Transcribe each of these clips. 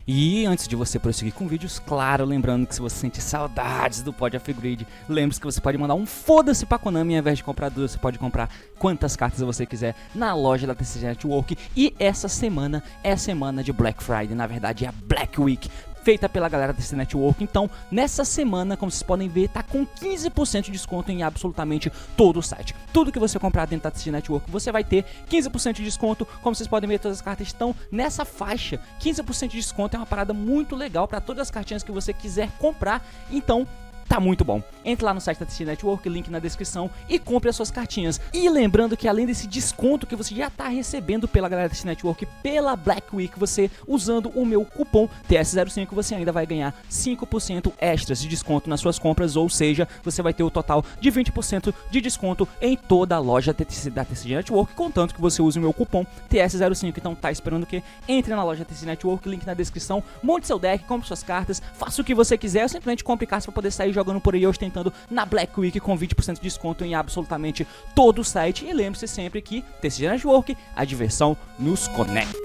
E antes de você prosseguir com vídeos, claro, lembrando que se você sente saudades do Pod of Greed, lembre-se que você pode mandar um foda-se pra Konami, ao invés de comprar duas, você pode comprar quantas cartas você quiser na loja da TCG Network. E essa semana é a semana de Black Friday, na verdade é a Black Week, feita pela galera da TCG Network. Então, nessa semana, como vocês podem ver, tá com 15% de desconto em absolutamente todo o site. Tudo que você comprar dentro da TCG Network, você vai ter 15% de desconto. Como vocês podem ver, todas as cartas estão nessa faixa. 15% de desconto é uma parada muito legal para todas as cartinhas que você quiser comprar. Então, tá muito bom. Entre lá no site da TCG Network, link na descrição, e compre as suas cartinhas. E lembrando que além desse desconto que você já tá recebendo pela galera da TCG Network pela Black Week, você usando o meu cupom TS05, você ainda vai ganhar 5% extras de desconto nas suas compras, ou seja, você vai ter o total de 20% de desconto em toda a loja da TCG Network, contanto que você use o meu cupom TS05. Então tá esperando o quê? Entre na loja da TCG Network, link na descrição, monte seu deck, compre suas cartas, faça o que você quiser, ou simplesmente compre cartas para poder sair jogando por aí ostentando na Black Week com 20% de desconto em absolutamente todo o site. E lembre-se sempre que TCG Network, a diversão nos conecta.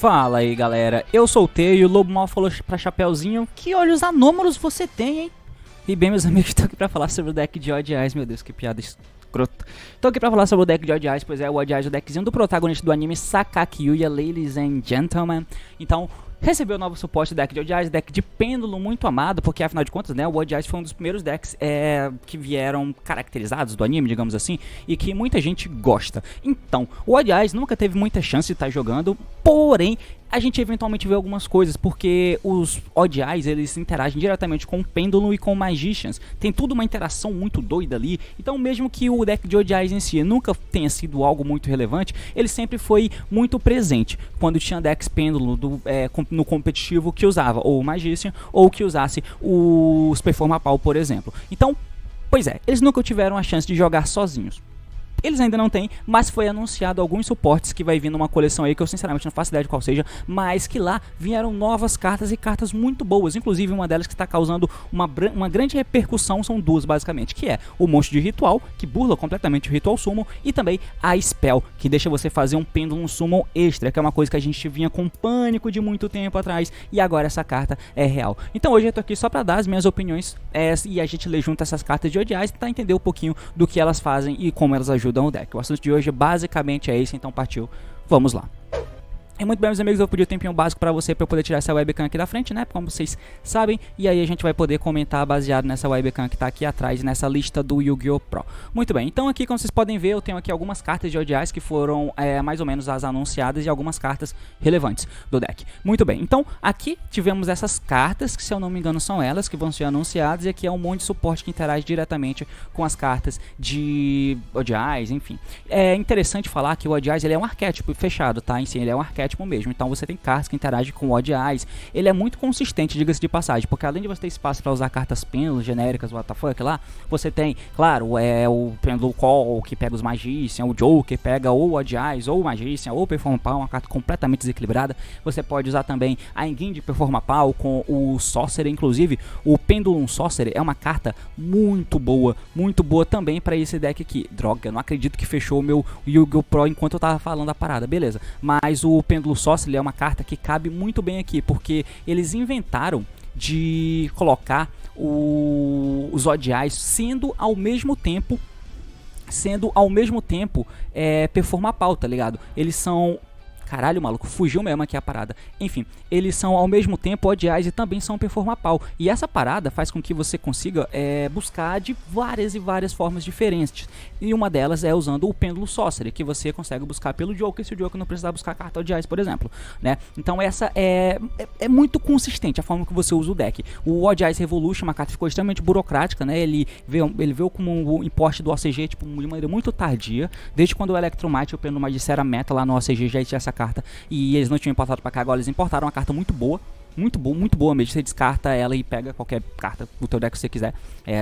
Fala aí galera, eu soltei e o Lobo Mal falou pra Chapeuzinho: que olhos anômalos você tem, hein? E bem, meus amigos, tô aqui pra falar sobre o deck de Odd Eyes. Meu Deus, que piada escrota. Tô aqui pra falar sobre o deck de Odd Eyes, pois é, o Odd Eyes é o deckzinho do protagonista do anime Sakaki Yuya, ladies and gentlemen. Então, recebeu novo suporte do deck de Odd Eyes, deck de pêndulo muito amado, porque afinal de contas, né, o Odd Eyes foi um dos primeiros decks que vieram caracterizados do anime, digamos assim, e que muita gente gosta. Então, o Odd Eyes nunca teve muita chance de estar jogando, porém, a gente eventualmente vê algumas coisas, porque os Odd Eyes, eles interagem diretamente com o Pêndulo e com o Magicians. Tem tudo uma interação muito doida ali. Então mesmo que o deck de Odd Eyes em si nunca tenha sido algo muito relevante, ele sempre foi muito presente quando tinha decks Pêndulo no competitivo que usava ou o Magician ou que usasse os Performapal, por exemplo. Então, pois é, eles nunca tiveram a chance de jogar sozinhos. Eles ainda não têm, mas foi anunciado alguns suportes que vai vir numa coleção aí que eu sinceramente não faço ideia de qual seja, mas que lá vieram novas cartas e cartas muito boas. Inclusive uma delas que está causando uma grande repercussão, são duas basicamente, que é o Monstro de Ritual, que burla completamente o Ritual Summon, e também a Spell, que deixa você fazer um Pêndulo Summon extra, que é uma coisa que a gente vinha com pânico de muito tempo atrás, e agora essa carta é real. Então hoje eu tô aqui só para dar as minhas opiniões e a gente lê junto essas cartas de Odd Eyes e tentar entender um pouquinho do que elas fazem e como elas ajudam o deck. O assunto de hoje basicamente é esse, então partiu, vamos lá. E muito bem, meus amigos, eu pedi um tempinho básico pra você, pra eu poder tirar essa webcam aqui da frente, né, como vocês sabem, e aí a gente vai poder comentar baseado nessa webcam que tá aqui atrás, nessa lista do Yu-Gi-Oh! Pro. Muito bem, então aqui, como vocês podem ver, eu tenho aqui algumas cartas de Odd Eyes que foram mais ou menos as anunciadas e algumas cartas relevantes do deck. Muito bem, então aqui tivemos essas cartas, que se eu não me engano são elas que vão ser anunciadas, e aqui é um monte de suporte que interage diretamente com as cartas de Odd Eyes, enfim. É interessante falar que o Odd Eyes, ele é um arquétipo fechado, tá, em si ele é um arquétipo mesmo, então você tem cartas que interagem com o Odd Eyes. Ele é muito consistente, diga-se de passagem, porque além de você ter espaço para usar cartas pêndulo genéricas, what the fuck lá, você tem, claro, o Pêndulo Call, que pega os Magician, o Joker pega ou Odd Eyes, ou o Magician, ou o Performapal, uma carta completamente desequilibrada. Você pode usar também a Engine de Performapal com o Sorcerer, inclusive o Pendulum Sorcerer é uma carta muito boa também para esse deck aqui. Droga, eu não acredito que fechou o meu Yu-Gi-Oh! Pro enquanto eu tava falando a parada, beleza, mas o Pendulum Sorcerer é uma carta que cabe muito bem aqui, porque eles inventaram de colocar os Odd Eyes sendo ao mesmo tempo Performapal, tá ligado? Eles são... Caralho, maluco, fugiu mesmo aqui a parada. Enfim, eles são ao mesmo tempo Odd Eyes e também são Performapal. E essa parada faz com que você consiga buscar de várias e várias formas diferentes. E uma delas é usando o Pêndulo Sorcerer, que você consegue buscar pelo Joker, se o Joker não precisar buscar a carta Odd Eyes, por exemplo, né? Então essa é muito consistente a forma que você usa o deck. O Odd Eyes Revolution, uma carta que ficou extremamente burocrática, né? Ele veio como um importe do OCG, tipo, de maneira muito tardia. Desde quando o Electromite e o Pêndulo Magicera meta lá no OCG já tinha essa carta, e eles não tinham importado pra cá, agora eles importaram uma carta muito boa. muito boa mesmo. Você descarta ela e pega qualquer carta do teu deck que você quiser.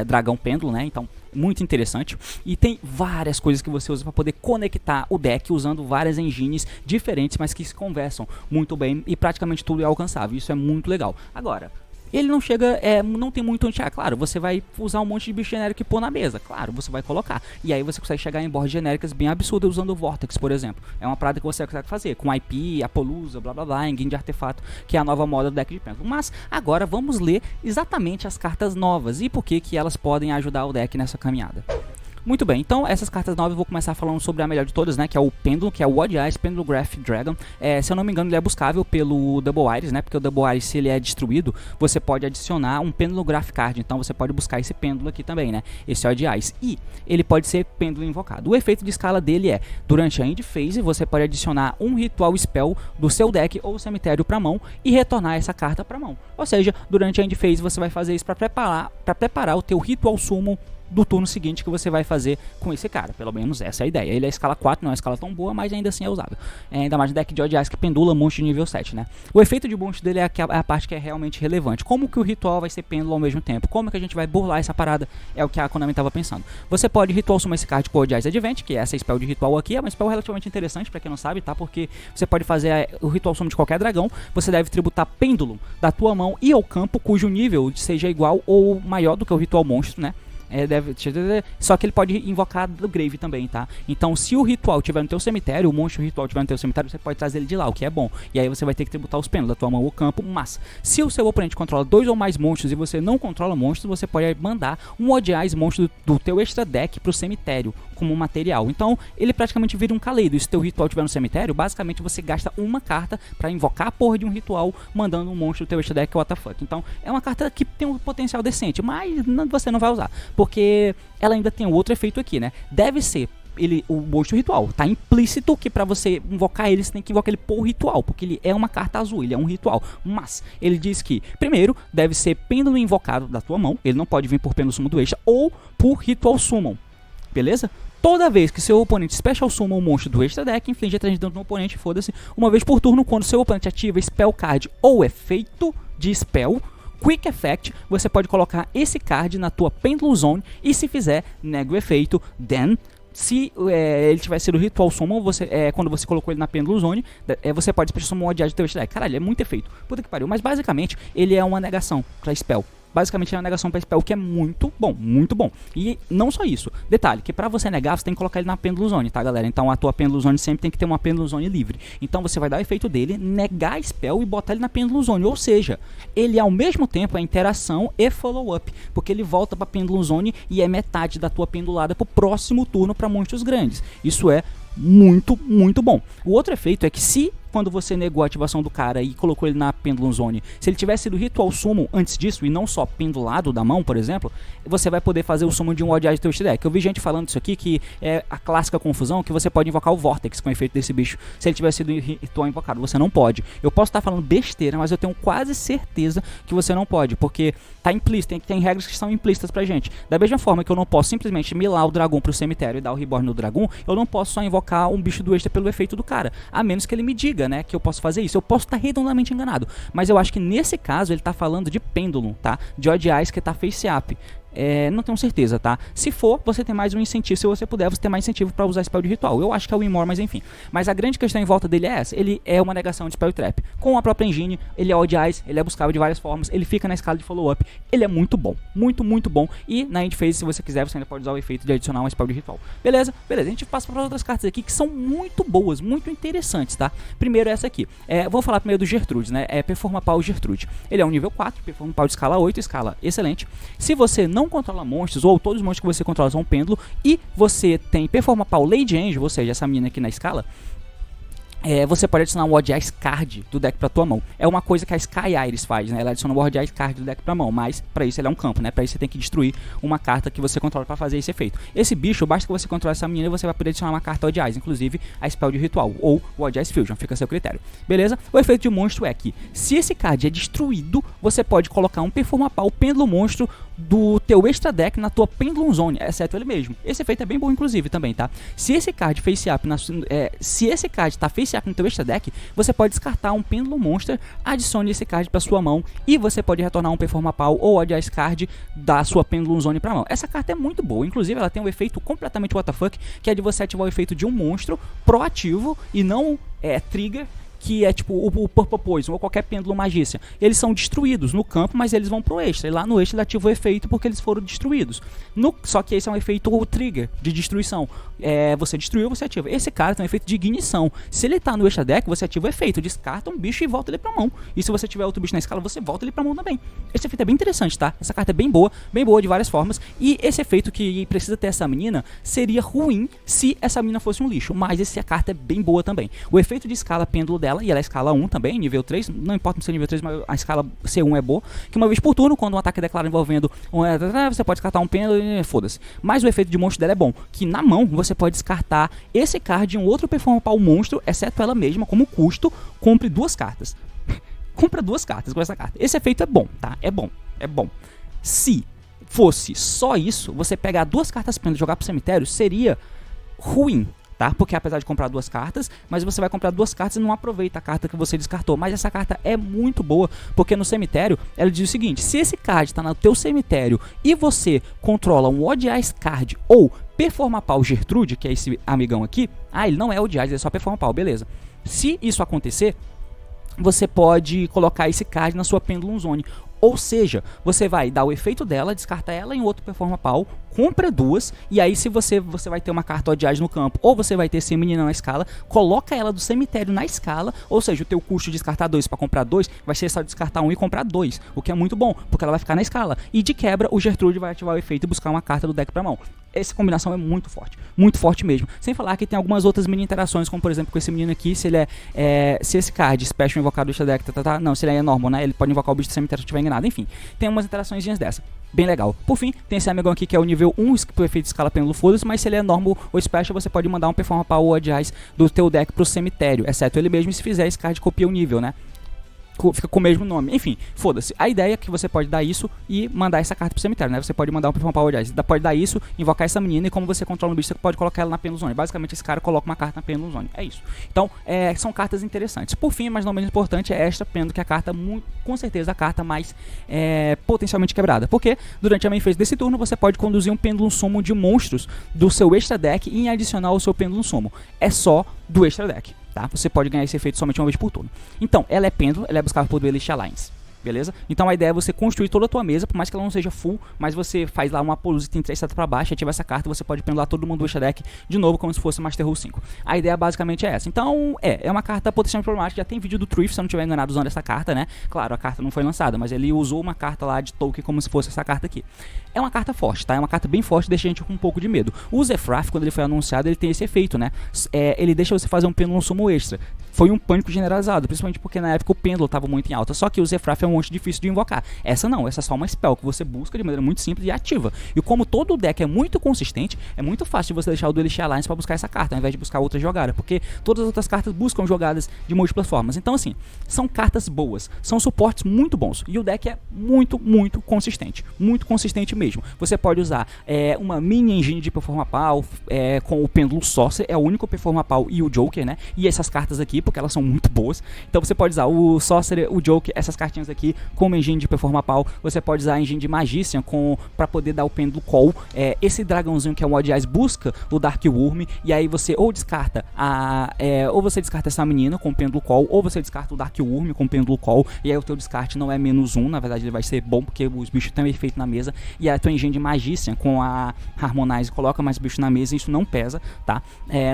Dragão Pêndulo, né? Então, muito interessante. E tem várias coisas que você usa para poder conectar o deck usando várias engines diferentes, mas que se conversam muito bem e praticamente tudo é alcançável. Isso é muito legal. Agora, ele não chega, não tem muito onde. Claro, você vai usar um monte de bicho genérico e pôr na mesa. Claro, você vai colocar. E aí você consegue chegar em boards genéricas bem absurdas usando o Vortex, por exemplo. É uma parada que você consegue fazer com IP, Apollousa, blá blá blá, engine de artefato, que é a nova moda do deck de pêndulo. Mas agora vamos ler exatamente as cartas novas e por que elas podem ajudar o deck nessa caminhada. Muito bem, então essas cartas novas eu vou começar falando sobre a melhor de todas, né, que é o Pêndulo, que é o Odd Eyes Pêndulo Graph Dragon. Se eu não me engano ele é buscável pelo Double Iris, né, porque o Double Iris, se ele é destruído, você pode adicionar um Pêndulo Graph Card, então você pode buscar esse pêndulo aqui também, né, esse Odd Eyes, e ele pode ser pêndulo invocado. O efeito de escala dele é, durante a End Phase, você pode adicionar um Ritual Spell do seu deck ou cemitério para mão e retornar essa carta para mão. Ou seja, durante a End Phase você vai fazer isso para preparar o teu Ritual Summon do turno seguinte que você vai fazer com esse cara. Pelo menos essa é a ideia. Ele é escala 4, não é uma escala tão boa, mas ainda assim é usável. Ainda mais no deck de Odd Eyes que pendula monstro de nível 7, né? O efeito de monstro dele é a parte que é realmente relevante. Como que o ritual vai ser pêndulo ao mesmo tempo? Como que a gente vai burlar essa parada? É o que a Konami estava pensando. Você pode ritual summon esse card com Odd Eyes Advent, que é essa spell de ritual aqui. É uma spell relativamente interessante pra quem não sabe, tá? Porque você pode fazer o ritual summon de qualquer dragão. Você deve tributar pêndulo da tua mão e ao campo cujo nível seja igual ou maior do que o ritual monstro, né? Só que ele pode invocar do grave também, tá? Então se o ritual tiver no teu cemitério, o monstro ritual tiver no teu cemitério, você pode trazer ele de lá, o que é bom. E aí você vai ter que tributar os pêndulos da tua mão ou campo. Mas se o seu oponente controla 2 ou mais monstros e você não controla monstros, você pode mandar um Odd Eyes monstro do teu extra deck pro cemitério como material. Então ele praticamente vira um Kaleido. E se teu ritual tiver no cemitério, basicamente você gasta uma carta pra invocar a porra de um ritual mandando um monstro do teu extra deck, what the fuck. Então é uma carta que tem um potencial decente, mas você não vai usar, porque ela ainda tem outro efeito aqui, né? Deve ser o monstro ritual. Tá implícito que pra você invocar ele, você tem que invocar ele por ritual, porque ele é uma carta azul, ele é um ritual. Mas ele diz que, primeiro, deve ser pêndulo invocado da tua mão, ele não pode vir por pêndulo summon do extra ou por ritual summon, beleza? Toda vez que seu oponente special summon um monstro do extra deck, inflige 3 de dano no oponente, foda-se, uma vez por turno, quando seu oponente ativa spell card ou efeito de spell, Quick Effect, você pode colocar esse card na tua Pendulum Zone e se fizer, nega o efeito, then, se ele tiver sido Ritual Summon, quando você colocou ele na Pendulum Zone, você pode special summon um Odd Eyes do teu extra deck. Caralho, é muito efeito, puta que pariu, mas basicamente ele é uma negação pra spell. Basicamente é uma negação para spell, que é muito bom, muito bom. E não só isso, detalhe, que pra você negar, você tem que colocar ele na Pendulum Zone, tá galera? Então a tua Pendulum Zone sempre tem que ter uma Pendulum Zone livre. Então você vai dar o efeito dele, negar a spell e botar ele na Pendulum Zone. Ou seja, ele ao mesmo tempo é interação e follow-up, porque ele volta pra Pendulum Zone e é metade da tua pendulada pro próximo turno pra monstros grandes. Isso é muito, muito bom. O outro efeito é que se quando você negou a ativação do cara e colocou ele na Pendulum Zone, se ele tivesse sido Ritual Summon antes disso e não só pendulado da mão, por exemplo, você vai poder fazer o summon de um Odd Eyes do teu deck. Eu vi gente falando isso aqui, que é a clássica confusão, que você pode invocar o Vortex com o efeito desse bicho, se ele tivesse sido ritual invocado. Você não pode. Eu posso estar falando besteira, mas eu tenho quase certeza que você não pode, porque tá implícito, tem regras que são implícitas pra gente. Da mesma forma que eu não posso simplesmente milar o dragão pro cemitério e dar o reborn no dragão, eu não posso só invocar um bicho do extra pelo efeito do cara, a menos que ele me diga, né, que eu posso fazer isso. Eu posso estar redondamente enganado, mas eu acho que nesse caso ele tá falando de Pendulum, tá? De Odd Eyes que tá face up. Não tenho certeza, tá? Se for, você tem mais um incentivo. Se você puder, você tem mais incentivo pra usar spell de ritual. Eu acho que é o Winmore, mas enfim. Mas a grande questão em volta dele é essa. Ele é uma negação de spell trap. Com a própria engine, ele é Odd Eyes, ele é buscável de várias formas, ele fica na escala de follow-up. Ele é muito bom. Muito, muito bom. E na End Phase, se você quiser, você ainda pode usar o efeito de adicionar uma spell de ritual. Beleza? Beleza. A gente passa para outras cartas aqui que são muito boas, muito interessantes, tá? Primeiro essa aqui. Vou falar primeiro do Gertrude, né? Performa Power Gertrude. Ele é um nível 4, Performa Power de escala 8, escala excelente. Se você não controla monstros, ou todos os monstros que você controla são um pêndulo, e você tem Performa Power Lady Angel, ou seja, essa menina aqui na escala, você pode adicionar um Odd Eyes card do deck pra tua mão. É uma coisa que a Sky Iris faz, né? Ela adiciona um Odd Eyes card do deck pra mão, mas pra isso ele é um campo, né? Pra isso você tem que destruir uma carta que você controla pra fazer esse efeito. Esse bicho, basta que você controle essa menina, você vai poder adicionar uma carta Odd Eyes, inclusive a spell de ritual, ou o Odd Eyes Fusion, fica a seu critério. Beleza? O efeito de monstro é que, se esse card é destruído, você pode colocar um Performa Power Pêndulo monstro do teu extra deck na tua Pendulum Zone, exceto ele mesmo. Esse efeito é bem bom, inclusive, também, tá? Se esse card face up se esse card tá face up no teu extra deck, você pode descartar um Pendulum Monster, adicione esse card pra sua mão e você pode retornar um Performa Pau ou Odd Eyes card da sua Pendulum Zone pra mão. Essa carta é muito boa, inclusive ela tem um efeito completamente WTF, que é de você ativar o efeito de um monstro proativo e não trigger, que é tipo o Purple Poison ou qualquer Pêndulo Magícia. Eles são destruídos no campo, mas eles vão pro extra. E lá no extra ele ativa o efeito porque eles foram destruídos. Só que esse é um efeito trigger de destruição. Você destruiu, você ativa. Esse cara tem um efeito de ignição. Se ele tá no extra deck, você ativa o efeito, descarta um bicho e volta ele pra mão. E se você tiver outro bicho na escala, você volta ele pra mão também. Esse efeito é bem interessante, tá? Essa carta é bem boa de várias formas. E esse efeito que precisa ter essa menina seria ruim se essa menina fosse um lixo. Mas essa carta é bem boa também. O efeito de escala pêndulo dela, e ela é escala 1 também, nível 3, não importa se é nível 3, mas a escala C1 é boa, que uma vez por turno, quando um ataque declara envolvendo você pode descartar um pêndulo e foda-se. Mas o efeito de monstro dela é bom, que na mão você pode descartar esse card de um outro Performa Pau monstro, exceto ela mesma, como custo, compre 2 cartas. Compra 2 cartas com essa carta. Esse efeito é bom, tá? É bom. Se fosse só isso, você pegar 2 cartas pêndulo e jogar pro cemitério, seria ruim, tá? Porque apesar de comprar 2 cartas, mas você vai comprar 2 cartas e não aproveita a carta que você descartou. Mas essa carta é muito boa, porque no cemitério ela diz o seguinte: se esse card está no teu cemitério e você controla um Odd Eyes card ou Performa Pau Gertrude, que é esse amigão aqui, ele não é Odd Eyes, ele é só Performa Pau, beleza. Se isso acontecer, você pode colocar esse card na sua Pendulum Zone. Ou seja, você vai dar o efeito dela, descarta ela em outro Performa Pau, compra 2, e aí se você vai ter uma carta Odd Eyes no campo, ou você vai ter esse menino na escala, coloca ela do cemitério na escala, ou seja, o teu custo de descartar 2 para comprar 2 vai ser só descartar 1 e comprar 2, o que é muito bom, porque ela vai ficar na escala. E de quebra, o Gertrude vai ativar o efeito e buscar uma carta do deck pra mão. Essa combinação é muito forte mesmo. Sem falar que tem algumas outras mini interações, como por exemplo com esse menino aqui, se ele se esse card special invocar do extra deck, não, se ele é normal, né, ele pode invocar o bicho do cemitério se tiver enganado, enfim, tem umas interações dessa, bem legal. Por fim, tem esse amigão aqui que é o nível 1, pro efeito de escala pêndulo, foda-se, mas se ele é normal ou special, você pode mandar um Performa Pau ou Odd Eyes do teu deck pro cemitério, exceto ele mesmo, e se fizer esse card copia o nível, né, fica com o mesmo nome, enfim, foda-se. A ideia é que você pode dar isso e mandar essa carta pro cemitério, né? Você pode mandar um Performa Pau, aliás, pode dar isso, invocar essa menina, e como você controla o bicho, você pode colocar ela na Pendulum Zone. Basicamente, esse cara coloca uma carta na Pendulum Zone, é isso. Então, são cartas interessantes. Por fim, mas não menos importante, é esta Pendulum, que é a carta, com certeza, a carta mais potencialmente quebrada. Porque, durante a main phase desse turno, você pode conduzir um Pendulum Summon de monstros do seu extra deck e adicionar ao seu Pendulum Summon. É só do extra deck. Tá? Você pode ganhar esse efeito somente uma vez por turno. Então, ela é pêndulo, ela é buscável por Duelist Alliance. Beleza? Então a ideia é você construir toda a tua mesa, por mais que ela não seja full, mas você faz lá uma Apollo tem 3 setas pra baixo, ativa essa carta, você pode pendular todo mundo do extra deck de novo, como se fosse Master Rule 5. A ideia basicamente é essa. Então, é uma carta potencialmente problemática. Já tem vídeo do Truth, se eu não estiver enganado, usando essa carta, né? Claro, a carta não foi lançada, mas ele usou uma carta lá de token como se fosse essa carta aqui. É uma carta forte, tá? É uma carta bem forte, deixa a gente com um pouco de medo. O Zefrath, quando ele foi anunciado, ele tem esse efeito, né? Ele deixa você fazer um pêndulo sumo extra. Foi um pânico generalizado, principalmente porque na época o pêndulo estava muito em alta. Só que o Zefrath é um monstro difícil de invocar. Essa não, essa é só uma spell que você busca de maneira muito simples e ativa. E como todo o deck é muito consistente, é muito fácil de você deixar o Duelist Alliance para buscar essa carta, ao invés de buscar outra jogada, porque todas as outras cartas buscam jogadas de múltiplas formas. Então assim, são cartas boas, são suportes muito bons, e o deck é muito consistente mesmo. Você pode usar uma mini engine de Performa Pau com o Pêndulo Sorcerer, é o único Performa Pau e o Joker, né? E essas cartas aqui, porque elas são muito boas. Então você pode usar o Sorcerer, o Joker, essas cartinhas aqui como engine de Performa Pau. Você pode usar a engine de Magician para poder dar o Pêndulo Call. Esse dragãozinho que é o Odd Eyes busca o Dark Worm, e aí você ou descarta ou você descarta essa menina com o Pêndulo Call, ou você descarta o Dark Worm com o Pêndulo Call, e aí o teu descarte não é -1, na verdade ele vai ser bom, porque os bichos têm efeito na mesa, e a tua engine de Magician com a Harmonize coloca mais bichos na mesa, e isso não pesa, tá?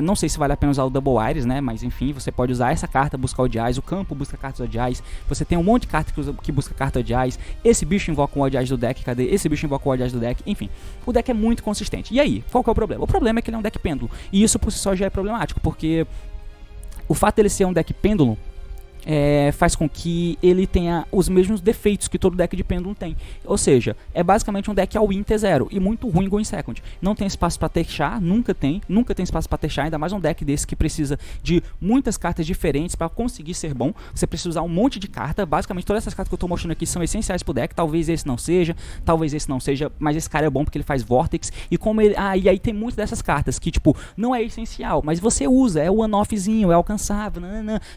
Não sei se vale a pena usar o Double Iris, né? Mas enfim, você pode usar essa carta, buscar Odd Eyes, o campo busca cartas Odd Eyes, você tem um monte de cartas que busca carta Odd Eyes, esse bicho invoca um Odd Eyes do deck, cadê? Esse bicho invoca o Odd Eyes do deck, enfim, o deck é muito consistente. E aí, qual que é o problema? O problema é que ele é um deck pêndulo, e isso por si só já é problemático, porque o fato dele ser um deck pêndulo faz com que ele tenha os mesmos defeitos que todo deck de pêndulo tem. Ou seja, é basicamente um deck all-in T0 e muito ruim Going Second. Não tem espaço para techar, nunca tem espaço para techar, ainda mais um deck desse que precisa de muitas cartas diferentes para conseguir ser bom. Você precisa usar um monte de carta, basicamente todas essas cartas que eu tô mostrando aqui são essenciais pro deck, talvez esse não seja, mas esse cara é bom porque ele faz Vortex, e como ele, e aí tem muitas dessas cartas que tipo, não é essencial, mas você usa, é o one-offzinho, é alcançável,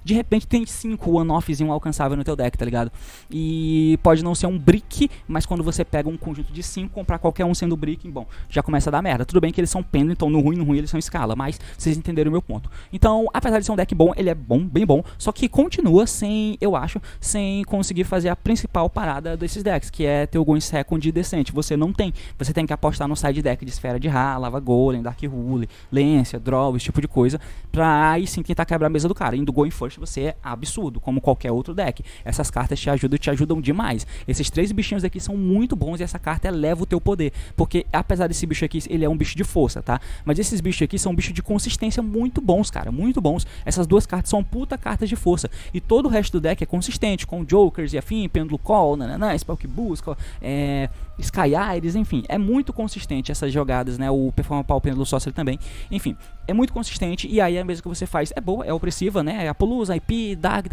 de repente tem 5 one-offzinho alcançável no teu deck, tá ligado? E pode não ser um brick, mas quando você pega um conjunto de 5, comprar qualquer um sendo brick, bom, já começa a dar merda. Tudo bem que eles são pêndulo, então no ruim eles são escala, mas vocês entenderam o meu ponto. Então, apesar de ser um deck bom, ele é bom, bem bom, só que continua sem, eu acho, sem conseguir fazer a principal parada desses decks, que é ter o Going Second decente. Você não tem, você tem que apostar no side deck de Esfera de Ra, Lava Golem, Dark Rule, Lência, Draw, esse tipo de coisa, pra aí sim tentar quebrar a mesa do cara. Indo Going First você é absurdo, como qualquer outro deck. Essas cartas te ajudam demais. Esses 3 bichinhos aqui são muito bons e essa carta eleva o teu poder, porque apesar desse bicho aqui, ele é um bicho de força, tá? Mas esses bichos aqui são bichos de consistência muito bons, cara, muito bons. Essas 2 cartas são puta cartas de força, e todo o resto do deck é consistente, com Jokers e afim, Pêndulo Call, Spell que busca, Sky Iris, enfim, é muito consistente essas jogadas, né? O Performa Power Pêndulo Sorcerer também, enfim, é muito consistente, e aí a mesa que você faz é boa, é opressiva, né? É Apollousa, IP, Dag,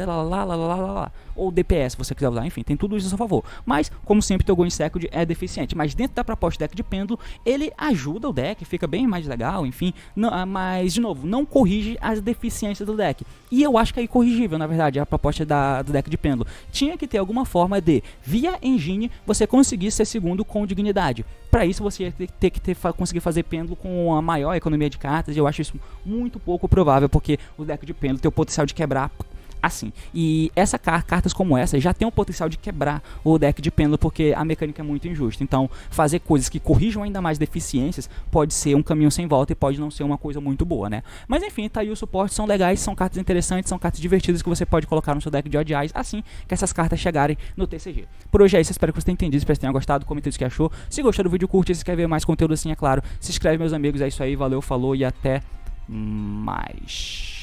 ou DPS, se você quiser usar, enfim, tem tudo isso a seu favor. Mas, como sempre, teu Going Second é deficiente, mas dentro da proposta de deck de pêndulo, ele ajuda o deck, fica bem mais legal, enfim, mas, de novo, não corrige as deficiências do deck. E eu acho que é incorrigível, na verdade, a proposta do deck de pêndulo. Tinha que ter alguma forma de, via engine, você conseguir ser segundo com dignidade. Para isso, você ia ter que conseguir fazer pêndulo com a maior economia de cartas, e eu acho isso muito pouco provável, porque o deck de pêndulo tem o potencial de quebrar assim. E cartas como essa já tem o potencial de quebrar o deck de pêndulo, porque a mecânica é muito injusta. Então, fazer coisas que corrijam ainda mais deficiências pode ser um caminho sem volta e pode não ser uma coisa muito boa, né? Mas enfim, tá aí os suportes, são legais, são cartas interessantes, são cartas divertidas que você pode colocar no seu deck de Odd Eyes assim que essas cartas chegarem no TCG. Por hoje é isso, espero que você tenha entendido, espero que você tenha gostado, comenta o que achou. Se gostou do vídeo, curte, se quer ver mais conteúdo assim, é claro. Se inscreve, meus amigos, é isso aí, valeu, falou e até mais.